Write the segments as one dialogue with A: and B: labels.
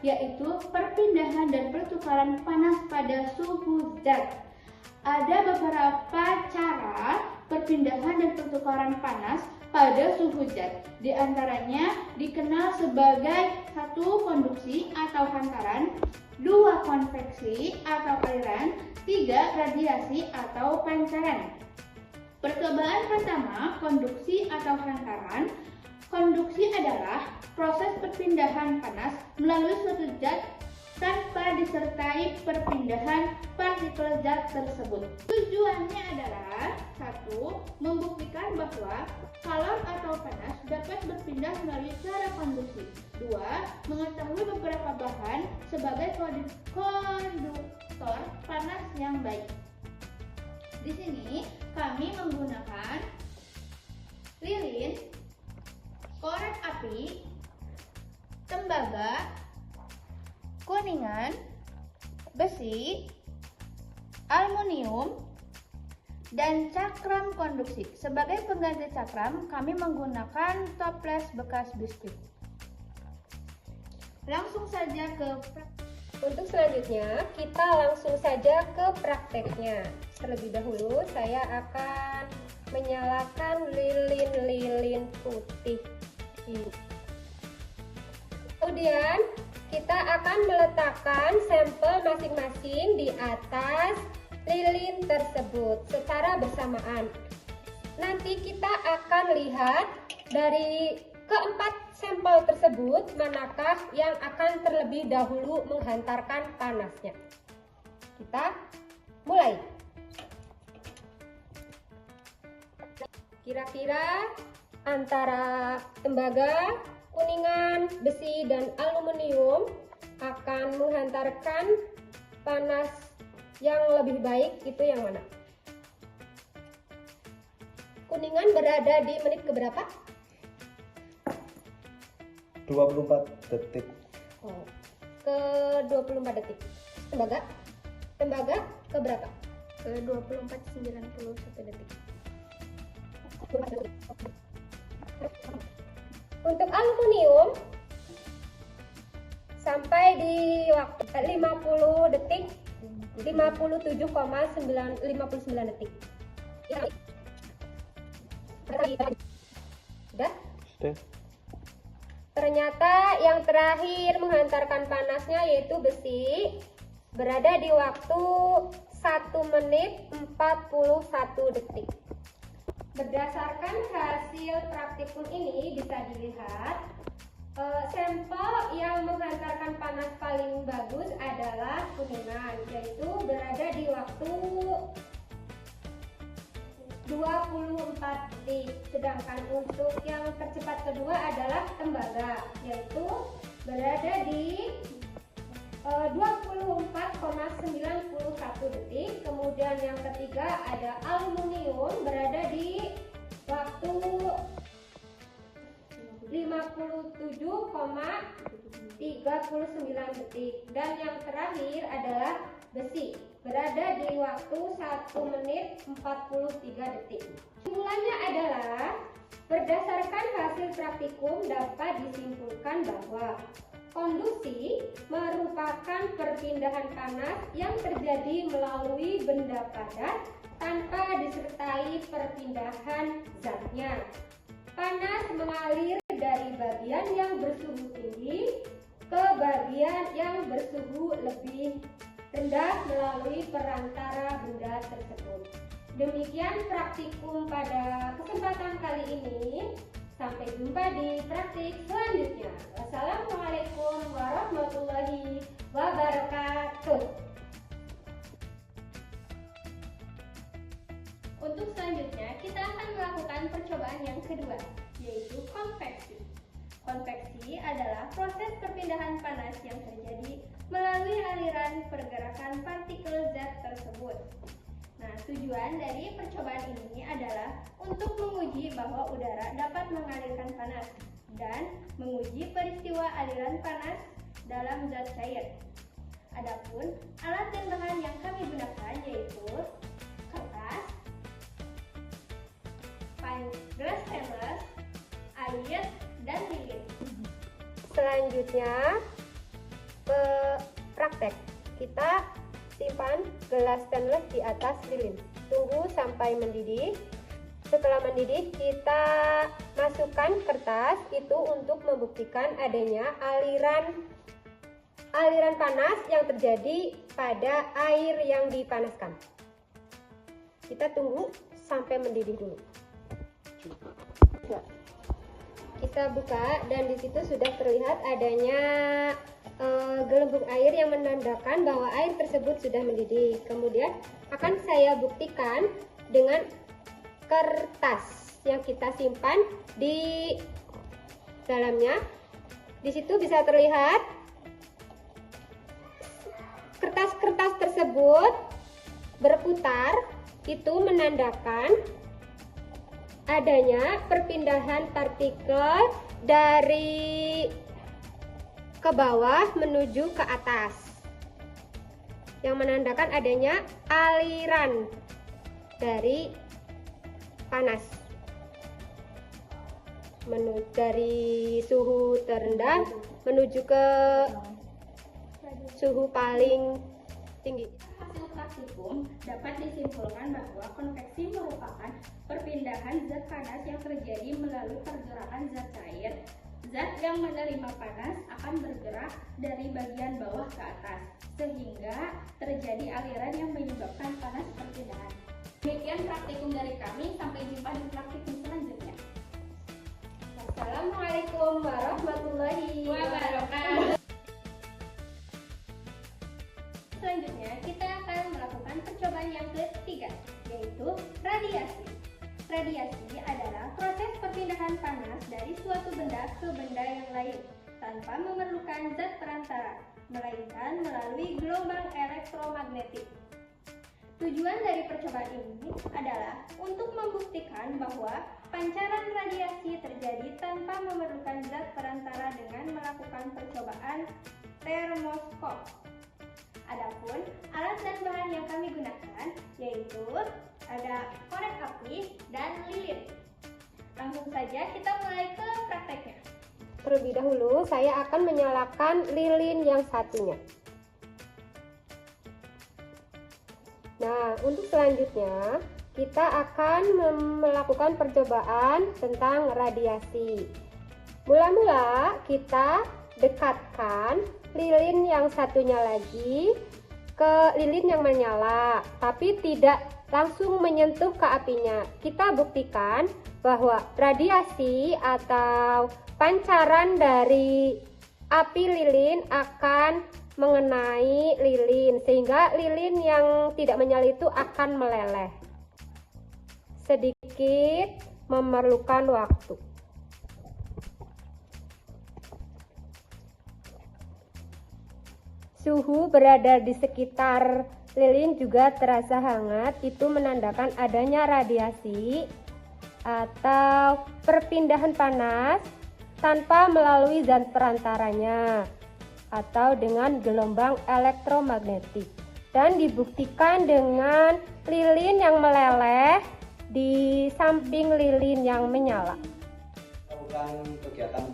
A: yaitu perpindahan dan pertukaran panas pada suhu zat. Ada beberapa cara perpindahan dan pertukaran panas pada suhu zat. Di antaranya dikenal sebagai 1. Konduksi atau hantaran, 2. Konveksi atau aliran, 3. Radiasi atau pancaran. Percobaan pertama, konduksi atau hantaran. Konduksi adalah proses perpindahan panas melalui suatu zat tanpa disertai perpindahan partikel zat tersebut. Tujuannya adalah 1. Membuktikan bahwa kalor atau panas dapat berpindah melalui cara konduksi. 2. Mengetahui beberapa bahan sebagai konduktor panas yang baik. Di sini kami menggunakan lilin, korek api, tembaga, kuningan, besi, aluminium, dan cakram konduksi. Sebagai pengganti cakram, kami menggunakan toples bekas biskuit. Langsung saja ke
B: Untuk selanjutnya, kita langsung saja ke prakteknya. Terlebih dahulu, saya akan menyalakan lilin putih ini. Kemudian, kita akan meletakkan sampel masing-masing di atas lilin tersebut secara bersamaan. Nanti kita akan lihat dari keempat sampel tersebut manakah yang akan terlebih dahulu menghantarkan panasnya. Kita mulai. Kira-kira antara tembaga, kuningan, besi, dan aluminium akan menghantarkan panas yang lebih baik itu yang mana? Kuningan berada di menit keberapa?
C: 24 detik.
B: Oh, ke 24 detik. Tembaga ke berapa?
A: ke 24,91 detik.
B: Untuk aluminium sampai di waktu 50 detik, 57,59 detik. Sudah?
C: Sudah.
B: Ternyata yang terakhir menghantarkan panasnya yaitu besi berada di waktu 1 menit 41 detik. Berdasarkan hasil praktikum ini bisa dilihat sampel yang menghantarkan panas paling bagus adalah kuningan, yaitu berada di waktu 24 detik. Sedangkan untuk yang tercepat kedua adalah tembaga, yaitu berada di 24,91 detik. Kemudian yang ketiga ada aluminium berada di waktu 57,39 detik. Dan yang terakhir adalah besi berada di waktu 1 menit 43 detik. Kesimpulannya adalah berdasarkan hasil praktikum dapat disimpulkan bahwa konduksi merupakan perpindahan panas yang terjadi melalui benda padat tanpa disertai perpindahan zatnya. Panas mengalir dari bagian yang bersuhu tinggi ke bagian yang bersuhu lebih rendah melalui perantara benda tersebut. Demikian praktikum pada kesempatan kali ini. Sampai jumpa di praktik selanjutnya. Wassalamualaikum warahmatullahi wabarakatuh.
A: Untuk selanjutnya, kita akan melakukan percobaan yang kedua, yaitu konveksi. Konveksi adalah proses perpindahan panas yang terjadi melalui aliran pergerakan partikel zat tersebut. Nah, tujuan dari percobaan ini adalah untuk menguji bahwa udara dapat mengalirkan panas dan menguji peristiwa aliran panas dalam zat cair. Adapun alat dan bahan yang kami gunakan yaitu kertas, gelas stainless, air, dan lilin.
B: Selanjutnya praktek. Kita simpan gelas stainless di atas lilin. Tunggu sampai mendidih. Setelah mendidih, kita masukkan kertas itu untuk membuktikan adanya aliran panas yang terjadi pada air yang dipanaskan. Kita tunggu sampai mendidih dulu. Kita buka dan di situ sudah terlihat adanya gelembung air yang menandakan bahwa air tersebut sudah mendidih. Kemudian akan saya buktikan dengan kertas yang kita simpan di dalamnya. Di situ bisa terlihat kertas-kertas tersebut berputar, itu menandakan adanya perpindahan partikel dari ke bawah menuju ke atas, yang menandakan adanya aliran dari panas dari suhu terendah menuju ke suhu paling tinggi.
A: Hasil praktikum dapat disimpulkan bahwa konveksi merupakan perpindahan zat panas yang terjadi melalui pergerakan zat cair. Zat yang menerima panas akan bergerak dari bagian bawah ke atas, sehingga terjadi aliran yang menyebabkan panas perpindahan. Demikian praktikum dari kami, sampai jumpa di praktikum selanjutnya.
B: Wassalamualaikum warahmatullahi wabarakatuh.
A: Selanjutnya, kita akan melakukan percobaan yang ketiga, yaitu radiasi. Radiasi adalah proses perpindahan panas dari suatu benda ke benda yang lain tanpa memerlukan zat perantara, melainkan melalui gelombang elektromagnetik. Tujuan dari percobaan ini adalah untuk membuktikan bahwa pancaran radiasi terjadi tanpa memerlukan zat perantara dengan melakukan percobaan termoskop. Adapun alat dan bahan yang kami gunakan yaitu ada korek api dan lilin. Langsung saja kita mulai ke prakteknya.
B: Terlebih dahulu saya akan menyalakan lilin yang satunya. Nah, untuk selanjutnya kita akan melakukan percobaan tentang radiasi. Mula-mula kita dekatkan lilin yang satunya lagi ke lilin yang menyala, tapi tidak langsung menyentuh ke apinya. Kita buktikan bahwa radiasi atau pancaran dari api lilin akan mengenai lilin, sehingga lilin yang tidak menyala itu akan meleleh. Sedikit memerlukan waktu. Suhu berada di sekitar lilin juga terasa hangat, itu menandakan adanya radiasi atau perpindahan panas tanpa melalui zat perantaranya atau dengan gelombang elektromagnetik, dan dibuktikan dengan lilin yang meleleh di samping lilin yang menyala.
C: Melakukan kegiatan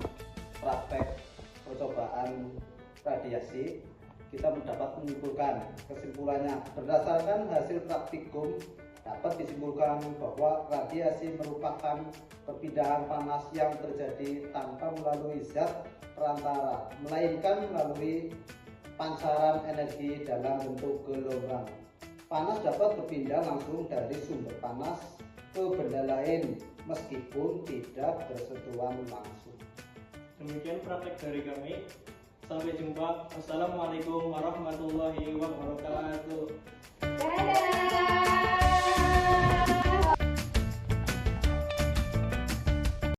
C: praktek percobaan radiasi, kita dapat menyimpulkan kesimpulannya. Berdasarkan hasil praktikum dapat disimpulkan bahwa radiasi merupakan perpindahan panas yang terjadi tanpa melalui zat perantara, melainkan melalui pancaran energi dalam bentuk gelombang. Panas dapat berpindah langsung dari sumber panas ke benda lain meskipun tidak bersentuhan langsung.
D: Demikian praktek dari kami. Sampai jumpa. Wassalamualaikum warahmatullahi wabarakatuh.
B: Dadah.